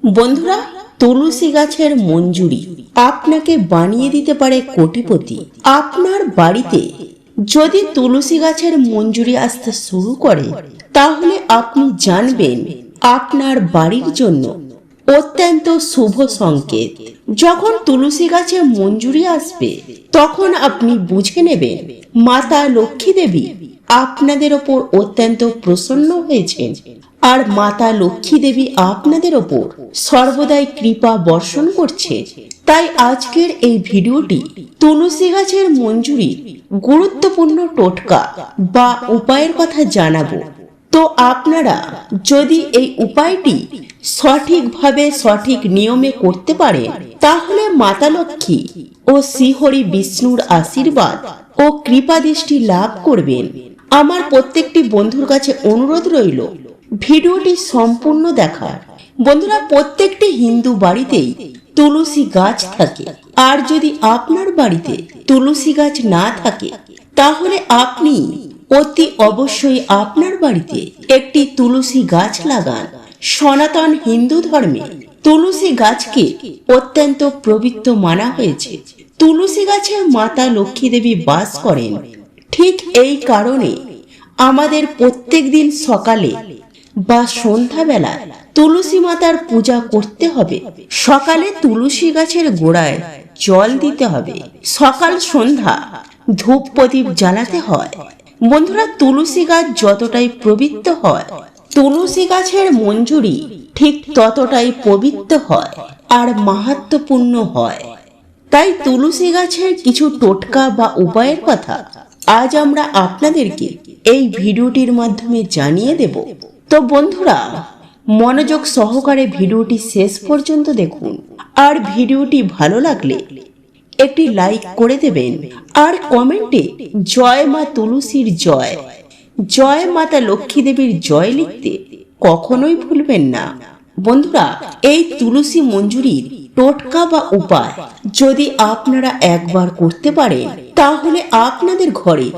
বন্ধুরা, তুলসী গাছের মঞ্জুরি আপনাকে বানিয়ে দিতে পারে কোটিপতি। আপনার বাড়িতে যদি তুলসী গাছের মঞ্জুরি আসতে শুরু করে, তাহলে আপনি জানবেন আপনার বাড়ির জন্য অত্যন্ত শুভ সংকেত। যখন তুলসী গাছে মঞ্জুরি আসবে, তখন আপনি বুঝে নেবেন মাতা লক্ষ্মী দেবী আপনাদের ওপর অত্যন্ত প্রসন্ন হয়েছেন, আর মাতা লক্ষ্মী দেবী আপনাদের ওপর সর্বদাই কৃপা বর্ষণ করছে। তাই আজকের এই ভিডিওটি তুলসী গাছের মঞ্জুরি গুরুত্বপূর্ণ টোটকা বা উপায়ের কথা জানাবো। তো আপনারা যদি এই উপায়টি সঠিকভাবে সঠিক নিয়মে করতে পারেন, তাহলে মাতা লক্ষ্মী ও শ্রীহরি বিষ্ণুর আশীর্বাদ ও কৃপা দৃষ্টি লাভ করবেন। আমার প্রত্যেকটি বন্ধুর কাছে অনুরোধ রইল ভিডিওটি সম্পূর্ণ দেখার। বন্ধুরা, প্রত্যেকটি হিন্দু বাড়িতেই তুলসী গাছ থাকে, আর যদি আপনার বাড়িতে তুলসী গাছ না থাকে, তাহলে আপনি অতি অবশ্যই আপনার বাড়িতে একটি তুলসী গাছ লাগান। সনাতন হিন্দু ধর্মে তুলসী গাছকে অত্যন্ত পবিত্র মানা হয়েছে। তুলসী গাছে মাতা লক্ষ্মী দেবী বাস করেন। ঠিক এই কারণে আমাদের প্রত্যেক দিন সকালে বা সন্ধ্যাবেলা তুলসী মাতার পূজা করতে হবে। সকালে তুলসী গাছের গোড়ায় জল দিতে হবে, সকাল সন্ধ্যা ধূপ প্রদীপ জ্বালাতে হয়। বন্ধুরা, তুলসী গাছ যতটাই পবিত্র হয়, তুলসী গাছের মঞ্জুরি ঠিক ততটাই পবিত্র হয় আর মাহাত্ম্যপূর্ণ হয়। তাই তুলসী গাছের কিছু টোটকা বা উপায়ের কথা আজ আমরা আপনাদেরকে এই ভিডিওটির মাধ্যমে জানিয়ে দেব। তো বন্ধুরা, মনোযোগ সহকারে ভিডিওটি শেষ পর্যন্ত দেখুন, আর ভিডিওটি ভালো লাগলে একটি লাইক করে দেবেন, আর কমেন্টে জয় মা তুলসীর জয়, জয় মাতা লক্ষ্মী দেবীর জয় লিখতে কখনোই ভুলবেন না। বন্ধুরা, এই তুলসী মঞ্জুরির টোটকা বা উপায় যদি আপনারা একবার করতে পারেন, তাহলে আপনাদের ঘরে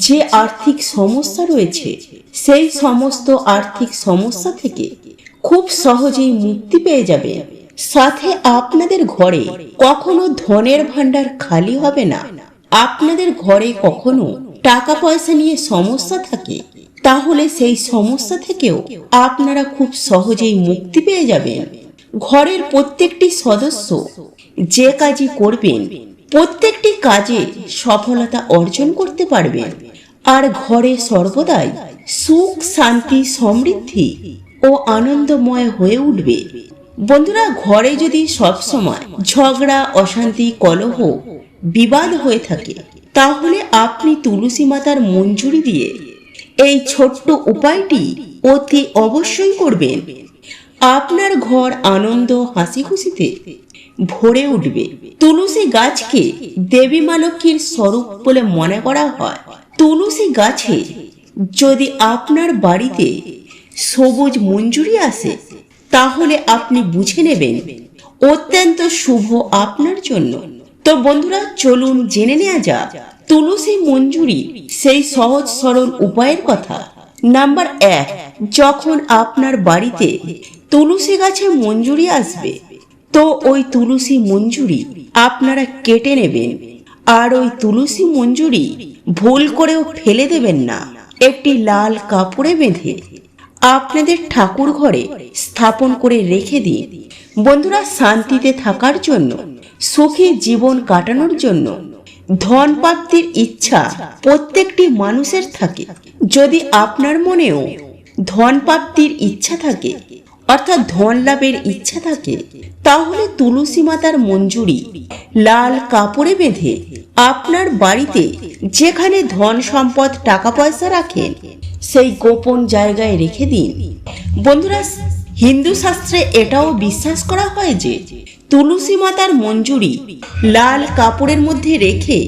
যে আর্থিক সমস্যা রয়েছে, সেই সমস্ত আর্থিক সমস্যা থেকে খুব সহজেই মুক্তি পেয়ে যাবেন। সাথে আপনাদের ঘরে কখনো ধনের ভান্ডার খালি হবে না। আপনাদের ঘরে কখনো টাকা পয়সা নিয়ে সমস্যা থাকে, তাহলে সেই সমস্যা থেকেও আপনারা খুব সহজেই মুক্তি পেয়ে যাবেন। ঘরের প্রত্যেকটি সদস্য যে কাজই করবেন, প্রত্যেকটি কাজে সফলতা অর্জন করতে পারবেন, আর ঘরে সর্বদাই সুখ শান্তি সমৃদ্ধি ও আনন্দময় হয়ে উঠবে। বন্ধুরা, ঘরে যদি সবসময় ঝগড়া অশান্তি কলহ বিবাদ হয়ে থাকে, তাহলে আপনি তুলসী মাতার মঞ্জুরি দিয়ে এই ছোট্ট উপায়টি অতি অবশ্যই করবেন। আপনার ঘর আনন্দ হাসি খুশিতে ভরে উঠবে। তুলসী গাছকে দেবী মা লক্ষ্মীর স্বরূপ বলে মনে করা হয়। তুলসী গাছে যদি আপনার বাড়িতে সবুজ মঞ্জুরি আসে, তাহলে আপনি বুঝে নেবেন অত্যন্ত শুভ আপনার জন্য। তো বন্ধুরা, চলুন জেনে নেওয়া যাক তুলসী মঞ্জুরি সেই সহজ সরল উপায়ের কথা। নাম্বার 1, যখন আপনার বাড়িতে তুলসী গাছে মঞ্জুরি আসবে, তো ওই তুলসী মঞ্জুরি আপনারা কেটে নেবেন, আর ওই তুলসী মঞ্জুরি ভুল করেও ফেলে দেবেন না। একটি লাল কাপড়ে বেঁধে আপনাদের ঠাকুর ঘরে স্থাপন করে রেখে দিন। বন্ধুরা, শান্তিতে থাকার জন্য, সুখী জীবন কাটানোর জন্য ধন প্রাপ্তির ইচ্ছা প্রত্যেকটি মানুষের থাকে। যদি আপনার মনেও ধন প্রাপ্তির ইচ্ছা থাকে, অর্থাৎ ধন লাভের ইচ্ছা থাকে, তাহলে তুলসী মাতার মঞ্জুরি লাল কাপড়ে বেঁধে আপনার বাড়িতে যেখানে ধন সম্পদ টাকা পয়সা রাখেন, সেই গোপন জায়গায় রেখে দিন। বন্ধুরা, হিন্দু শাস্ত্রে এটাও বিশ্বাস করা হয় যে তুলসী মাতার মঞ্জুরি লাল কাপড়ের মধ্যে রেখে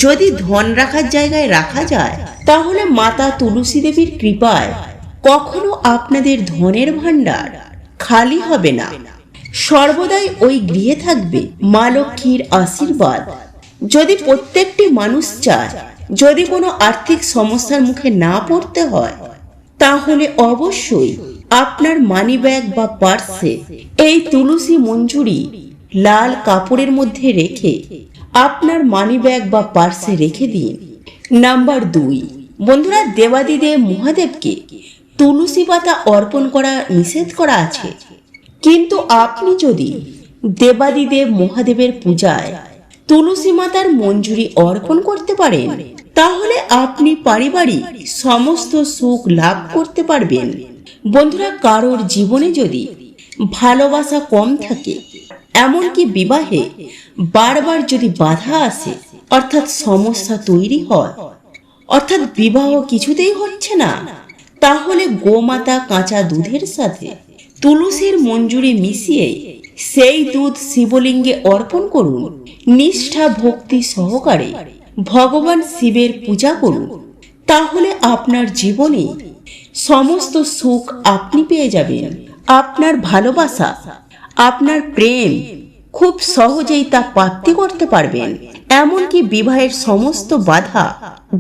যদি ধন রাখার জায়গায় রাখা যায়, তাহলে মাতা তুলসী দেবীর কৃপায় কখনো আপনাদের ধনের ভান্ডার খালি হবে না। সর্বদাই ওই গৃহে থাকবে মা লক্ষ্মীর আশীর্বাদ। যদি প্রত্যেকটি মানুষ চায় যদি কোনো আর্থিক সমস্যার মুখে না পড়তে হয়, তাহলে অবশ্যই আপনার মানি ব্যাগ বা পার্সে এই তুলসী মঞ্জুরি লাল কাপড়ের মধ্যে রেখে আপনার মানি ব্যাগ বা পার্সে রেখে দিন। নাম্বার 2, বন্ধুরা, দেবাদিদেব মহাদেবকে তুলসী পাতা অর্পণ করা নিষেধ করা আছে, কিন্তু আপনি যদি দেবাদিদেব মহাদেবের পূজায় তুলসী মাতার মঞ্জুরি অর্পণ করতে পারেন, তাহলে আপনি পারিবারিক সমস্ত সুখ লাভ করতে পারবেন। বন্ধুরা, কারোর জীবনে যদি ভালোবাসা কম থাকে, এমনকি বিবাহে বারবার যদি বাধা আসে, অর্থাৎ সমস্যা তৈরি হয়, অর্থাৎ বিবাহ কিছুতেই হচ্ছে না, তাহলে গোমাতা কাঁচা দুধের সাথে তুলসীর মঞ্জুরি মিশিয়ে সেই দুধ শিবলিঙ্গে অর্পণ করুন। নিষ্ঠা ভক্তি সহকারে ভগবান শিবের পূজা করুন, তাহলে আপনার জীবনে সমস্ত সুখ আপনি পেয়ে যাবেন। আপনার ভালোবাসা, আপনার প্রেম খুব সহজেই তা প্রাপ্তি করতে পারবেন, এমনকি বিবাহের সমস্ত বাধা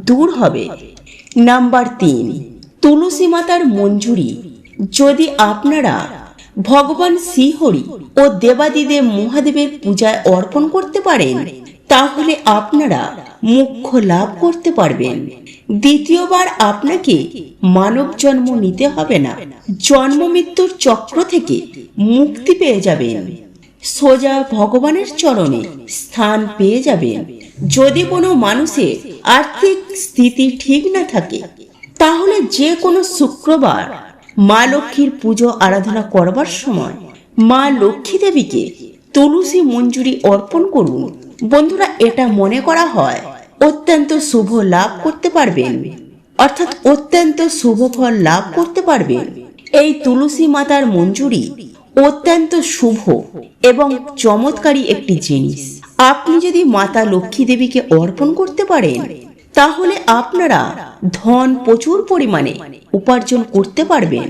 দূর হবে। নাম্বার 3, তুলসী মাতার মঞ্জুরি যদি আপনারা ভগবান শ্রীহরি ও দেবাদিদেব মহাদেবের পূজায় অর্পণ করতে পারেন, তাহলে আপনারা মোক্ষ লাভ করতে পারবেন। দ্বিতীয়বার আপনাকে মানব জন্ম নিতে হবে না, জন্ম মৃত্যুর চক্র থেকে মুক্তি পেয়ে যাবেন, সোজা ভগবানের চরণে স্থান পেয়ে যাবেন। যদি কোনো মানুষের আর্থিক স্থিতি ঠিক না থাকে, তাহলে যে কোনো শুক্রবার মা লক্ষ্মীর পুজো আরাধনা করবার সময় মা লক্ষ্মী দেবীকে তুলসী মঞ্জুরি অর্পণ করুন। বন্ধুরা, এটা মনে করা হয় অত্যন্ত শুভ লাভ করতে পারবেন, অর্থাৎ অত্যন্ত শুভ ফল লাভ করতে পারবেন। এই তুলসী মাতার মঞ্জুরি অত্যন্ত শুভ এবং চমৎকারী একটি জিনিস। আপনি যদি মাতা লক্ষ্মী দেবীকে অর্পণ করতে পারেন, তাহলে আপনারা ধন প্রচুর পরিমাণে উপার্জন করতে পারবেন।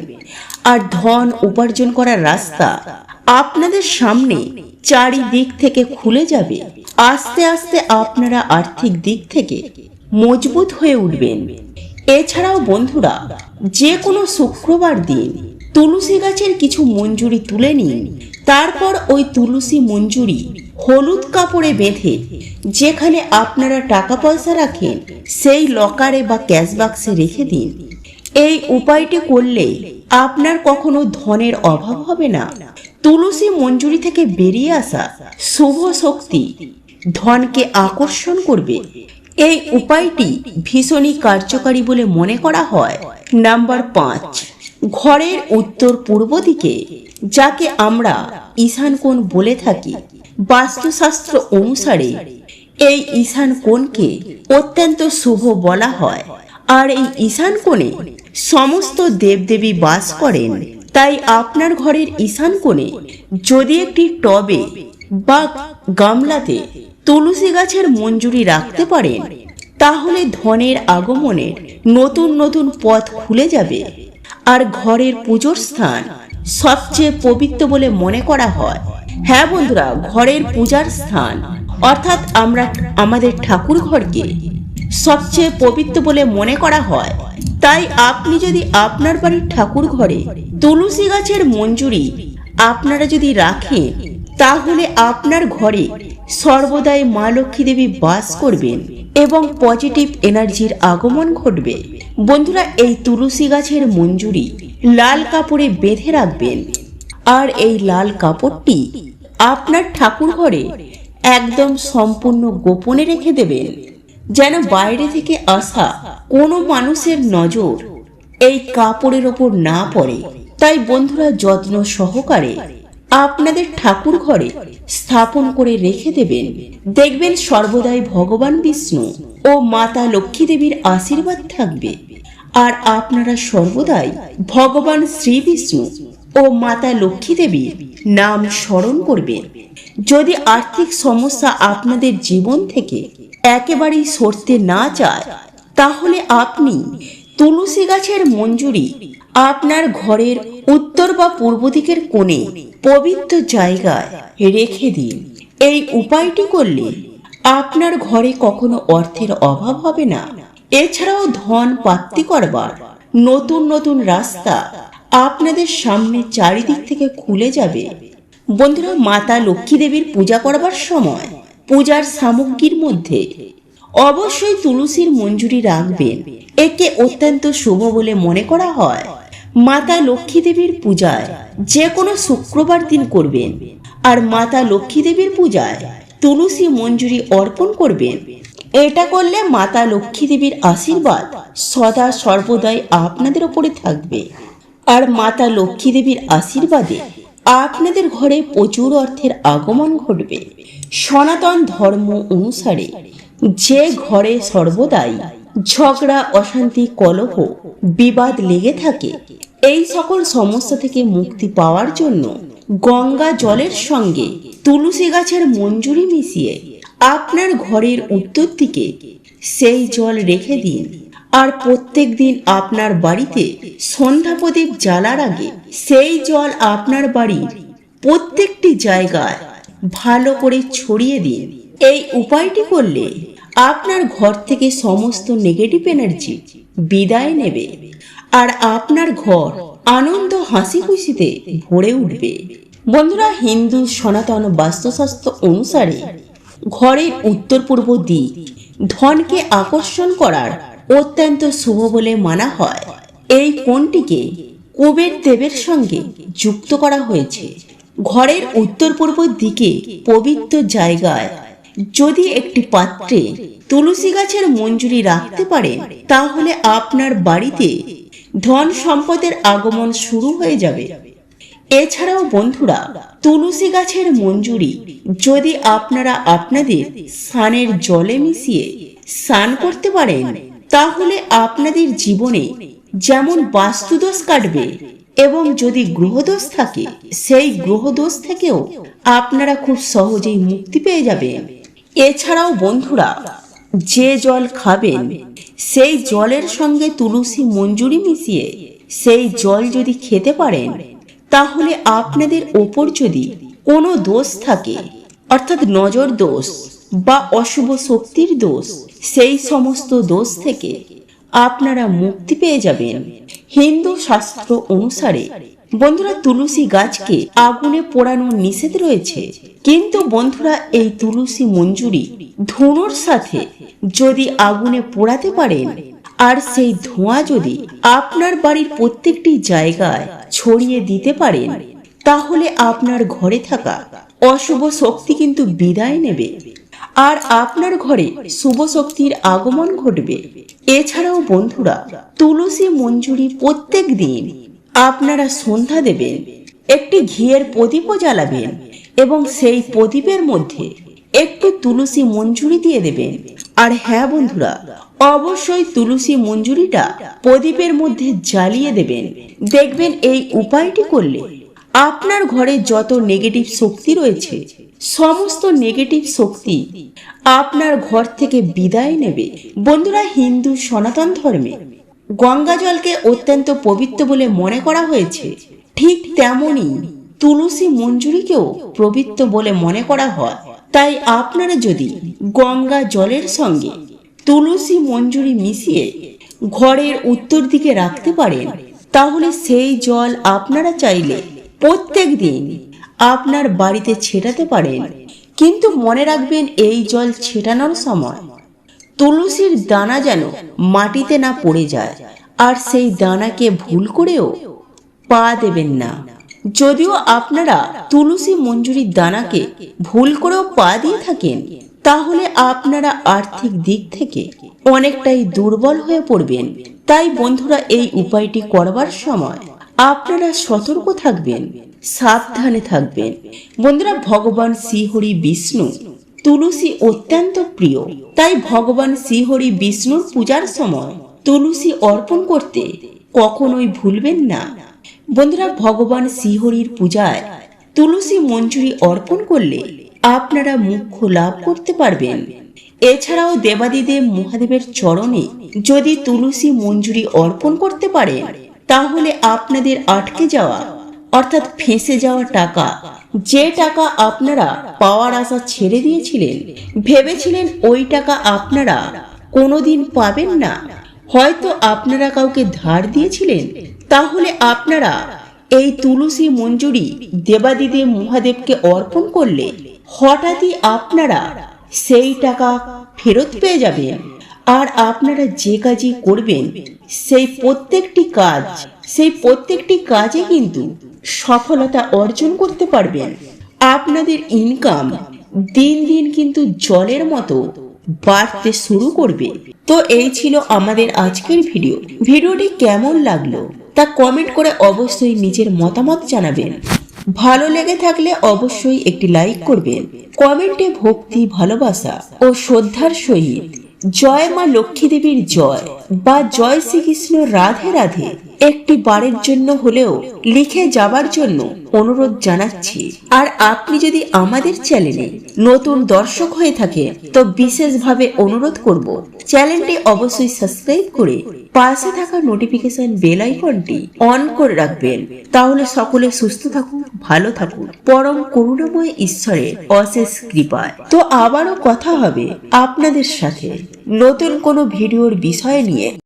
আর ধন উপার্জন করার রাস্তা আপনাদের সামনে চারিদিক থেকে খুলে যাবে। আস্তে আস্তে আপনারা আর্থিক দিক থেকে মজবুত হয়ে উঠবেন। এছাড়াও বন্ধুরা, যে কোনো শুক্রবার দিন তুলসী গাছের কিছু মঞ্জুরি তুলে নিন, তারপর ওই তুলসী মঞ্জুরি হলুদ কাপড়ে বেঁধে যেখানে আপনারা টাকা পয়সা রাখেন সেই লকারে বা ক্যাশ বাক্সে রেখে দিন। এই উপায়টি করলে আপনার কখনো ধনের অভাব হবে না। তুলসী মঞ্জুরি থেকে বেরিয়ে আসা শুভ শক্তি ধনকে আকর্ষণ করবে। এই উপায়টি ভীষণই কার্যকারী বলে মনে করা হয়। নাম্বার 5, ঘরের উত্তর পূর্ব দিকে, যাকে আমরা ঈশান কোণ বলে থাকি, বাস্তুশাস্ত্র অনুসারে এই ঈশান কোণকে অত্যন্ত শুভ বলা হয়। আর এই ঈশান কোণে সমস্ত দেবদেবী বাস করেন। তাই আপনার ঘরের ঈশান কোণে যদি একটি টবে বা গামলাতে তুলসী গাছের মঞ্জুরি রাখতে পারেন, তাহলে ধনের আগমনের নতুন নতুন পথ খুলে যাবে। আর ঘরের পুজোর স্থান সবচেয়ে পবিত্র বলে মনে করা হয়। হ্যাঁ বন্ধুরা, ঘরের পূজার স্থান অর্থাৎ আমরা আমাদের ঠাকুর ঘরকে সবচেয়ে পবিত্র বলে মনে করা হয়। তাই আপনি যদি আপনার বাড়ির ঠাকুর ঘরে তুলসী গাছের মঞ্জুরি আপনারা যদি রাখেন, তাহলে আপনার ঘরে সর্বদাই মা লক্ষ্মী দেবী বাস করবেন এবং পজিটিভ এনার্জির আগমন ঘটবে। বন্ধুরা, এই তুলসী গাছের মঞ্জুরি লাল কাপড়ে বেঁধে রাখবেন। আর এই লাল কাপড়টি আপনার ঠাকুর ঘরে একদম সম্পূর্ণ গোপনে রেখে দেবেন, যেন বাইরে থেকে আসা কোনো মানুষের নজর এই কাপড়ের ওপর না পড়ে। তাই বন্ধুরা, যত্ন সহকারে আপনাদের ঠাকুর ঘরে স্থাপন করে রেখে দেবেন। দেখবেন সর্বদাই ভগবান বিষ্ণু ও মাতা লক্ষ্মী দেবীর আশীর্বাদ থাকবে। আর আপনারা সর্বদাই ভগবান শ্রী বিষ্ণু ও মাতা লক্ষ্মী দেবীর নাম স্মরণ করবেন। যদি আর্থিক সমস্যা আপনাদের জীবন থেকে একেবারেই সরতে না চায়, তাহলে আপনি তুলসী গাছের মঞ্জুরি আপনার ঘরের উত্তর বা পূর্ব দিকের কোণে পবিত্র জায়গায় রেখে দিন। এই উপায়টি করলে আপনার ঘরে কখনো অর্থের অভাব হবে না। এছাড়াও ধন প্রাপ্তি করবার নতুন নতুন রাস্তা আপনাদের সামনে চারিদিক থেকে খুলে যাবে। বন্ধুরা, মাতা লক্ষ্মী দেবীর পূজা করবার সময় পূজার সামগ্রীর মধ্যে অবশ্যই তুলসীর মঞ্জুরি রাখবেন। একে অত্যন্ত শুভ বলে মনে করা হয়। মাতা লক্ষ্মী দেবীর পূজায় যে কোনো শুক্রবার দিন করবেন, আর মাতা লক্ষ্মী দেবীর পূজায় তুলসী মঞ্জুরি অর্পণ করবেন। এটা করলে মাতা লক্ষ্মী দেবীর আশীর্বাদ সদা সর্বদাই আপনাদের উপরে থাকবে, আর মাতা লক্ষ্মী দেবীর আশীর্বাদে আপনাদের ঘরে প্রচুর অর্থের আগমন ঘটবে। সনাতন ধর্ম অনুসারে যে ঘরে সর্বদাই ঝগড়া, অশান্তি, কলহ, বিবাদ লেগে থাকে, এই সকল সমস্যা থেকে মুক্তি পাওয়ার জন্য গঙ্গা জলের সঙ্গে তুলসী গাছের মঞ্জুরি মিশিয়ে আপনার ঘরের উত্তর দিকে সেই জল রেখে দিন। আর প্রত্যেক দিন আপনার বাড়িতে সন্ধ্যা প্রদীপ জ্বালার আগে সেই জল আপনার বাড়ির প্রত্যেকটি জায়গায় ভালো করে ছড়িয়ে দিন। এই উপায়টি করলে আপনার ঘর থেকে সমস্ত নেগেটিভ এনার্জি বিদায় নেবে, আর আপনার ঘর আনন্দ হাসি খুশিতে ভরে উঠবে। বন্ধুরা, হিন্দু সনাতন বাস্তুশাস্ত্র অনুসারে ঘরের উত্তর পূর্ব দিক ধনকে আকর্ষণ করার অত্যন্ত শুভ বলে মানা হয়। এই কোণটিকে কুবের দেবের সঙ্গে যুক্ত করা হয়েছে। ঘরের উত্তর পূর্ব দিকে পবিত্র জায়গায় যদি একটি পাত্রে তুলসী গাছের মঞ্জুরি রাখতে পারেন, তাহলে আপনার বাড়িতে ধন সম্পদের আগমন শুরু হয়ে যাবে। এছাড়াও বন্ধুরা, তুলসী গাছের মঞ্জুরি যদি আপনারা আপনাদের স্নানের জলে মিশিয়ে স্নান করতে পারেন, তাহলে আপনাদের জীবনে যেমন বাস্তুদোষ কাটবে, এবং যদি গ্রহদোষ থাকে সেই গ্রহদোষ থেকেও আপনারা খুব সহজেই মুক্তি পেয়ে যাবেন। এছাড়াও বন্ধুরা, যে জল খাবেন সেই জলের সঙ্গে তুলসী মঞ্জুরি মিশিয়ে সেই জল যদি খেতে পারেন, তাহলে আপনাদের ওপর যদি কোনো দোষ থাকে, অর্থাৎ নজর দোষ বা অশুভ শক্তির দোষ, সেই সমস্ত দোষ থেকে আপনারা মুক্তি পেয়ে যাবেন। হিন্দু শাস্ত্র অনুসারে বন্ধুরা, তুলসী গাছকে আগুনে পোড়ানো নিষেধ রয়েছে, কিন্তু বন্ধুরা এই তুলসী মঞ্জুরি ধুনোর সাথে যদি আগুনে পোড়াতে পারেন, আর সেই ধোঁয়া যদি আপনার বাড়ির প্রত্যেকটি জায়গায় ছড়িয়ে দিতে পারেন, তাহলে আপনার ঘরে থাকা অশুভ শক্তি কিন্তু বিদায় নেবে, আর আপনার ঘরে শুভ শক্তির আগমন ঘটবে। এছাড়াও বন্ধুরা, তুলসী মঞ্জুরি প্রত্যেক দিন আপনারা সন্ধ্যা দেবেন, একটি ঘিয়ের প্রদীপও জ্বালাবেন, এবং সেই প্রদীপের মধ্যে একটু তুলসী মঞ্জুরি দিয়ে দেবেন। আর হ্যাঁ বন্ধুরা, অবশ্যই তুলসী মঞ্জুরিটা প্রদীপের মধ্যে জ্বালিয়ে দেবেন। দেখবেন এই উপায়টি করলে আপনার ঘরে যত নেগেটিভ শক্তি রয়েছে, সমস্ত নেগেটিভ শক্তি আপনার ঘর থেকে বিদায় নেবে। বন্ধুরা, হিন্দু সনাতন ধর্মে গঙ্গা জলকে অত্যন্ত পবিত্র বলে মনে করা হয়েছে, ঠিক তেমনি তুলসী মঞ্জুরিকেও পবিত্র বলে মনে করা হয়। তাই আপনারা যদি গঙ্গা জলের সঙ্গে তুলসী মঞ্জুরি মিশিয়ে ঘরের উত্তর দিকে রাখতে পারেন, তাহলে সেই জল আপনারা চাইলে প্রত্যেক দিন আপনার বাড়িতে ছেটাতে পারেন। কিন্তু মনে রাখবেন, এই জল ছেটানোর সময় তুলসীর দানা যেন মাটিতে না পড়ে যায়, আর সেই দানাকে ভুল করেও পা দেবেন না। যদিও আপনারা তুলসী মঞ্জুরির দানাকে ভুল করেও পা দিয়ে থাকেন, তাহলে আপনারা আর্থিক দিক থেকে অনেকটাই দুর্বল হয়ে পড়বেন। তাই বন্ধুরা, এই উপায়টি করবার সময় আপনারা সতর্ক থাকবেন, সাবধানে থাকবেন। বন্ধুরা, ভগবান শ্রীহরি বিষ্ণু তুলসী অত্যন্ত প্রিয়, তাই ভগবান শ্রীহরি বিষ্ণুর পূজার সময় তুলসী অর্পণ করতে কখনোই ভুলবেন না। বন্ধুরা, ভগবান শ্রীহরির পূজায় তুলসী মঞ্জুরি অর্পণ করলে আপনারা মোক্ষ লাভ করতে পারবেন। এছাড়াও দেবাদিদেব মহাদেবের চরণে যদি তুলসী মঞ্জুরি অর্পণ করতে পারেন, তাহলে আপনাদের আটকে যাওয়া, অর্থাৎ ফেঁসে যাওয়া টাকা, যে টাকা আপনারা পাওয়ার আশা ছেড়ে দিয়েছিলেন, ভেবেছিলেন ওই টাকা আপনারা কোনোদিন পাবেন না, হয়তো আপনারা কাউকে ধার দিয়েছিলেন, তাহলে আপনারা এই তুলসী মঞ্জুরি দেবাদিদেব মহাদেবকে অর্পণ করলে হঠাৎই আপনারা সেই টাকা ফেরত পেয়ে যাবেন। আর আপনারা যে কাজই করবেন সেই প্রত্যেকটি কাজে কিন্তু সফলতা অর্জন করতে পারবেন। আপনাদের ইনকাম দিন দিন কিন্তু জলের মতো বাড়তে শুরু করবে। তো এই ছিল আমাদের আজকের ভিডিওটি কেমন লাগলো তা কমেন্ট করে অবশ্যই নিজের মতামত জানাবেন। ভালো লেগে থাকলে অবশ্যই একটি লাইক করবেন। কমেন্টে ভক্তি, ভালোবাসা ও শ্রদ্ধার সহিত জয় মা লক্ষ্মী দেবীর জয় বা জয় শ্রীকৃষ্ণ রাধে রাধে একটি বারের জন্য হলেও লিখে যাবার জন্য অনুরোধ জানাচ্ছি। আর আপনি যদি আমাদের চ্যানেলে নতুন দর্শক হয়ে থাকে তো বিশেষভাবে অনুরোধ করব চ্যানেলটি অবশ্যই সাবস্ক্রাইব করে পাশে থাকা নোটিফিকেশন বেল আইকনটি অন করে রাখবেন। তাহলে সকলে সুস্থ থাকুন, ভালো থাকুন পরম করুণাময় ঈশ্বরের অশেষ কৃপায়। তো আবারও কথা হবে আপনাদের সাথে নতুন কোনো ভিডিওর বিষয় নিয়ে।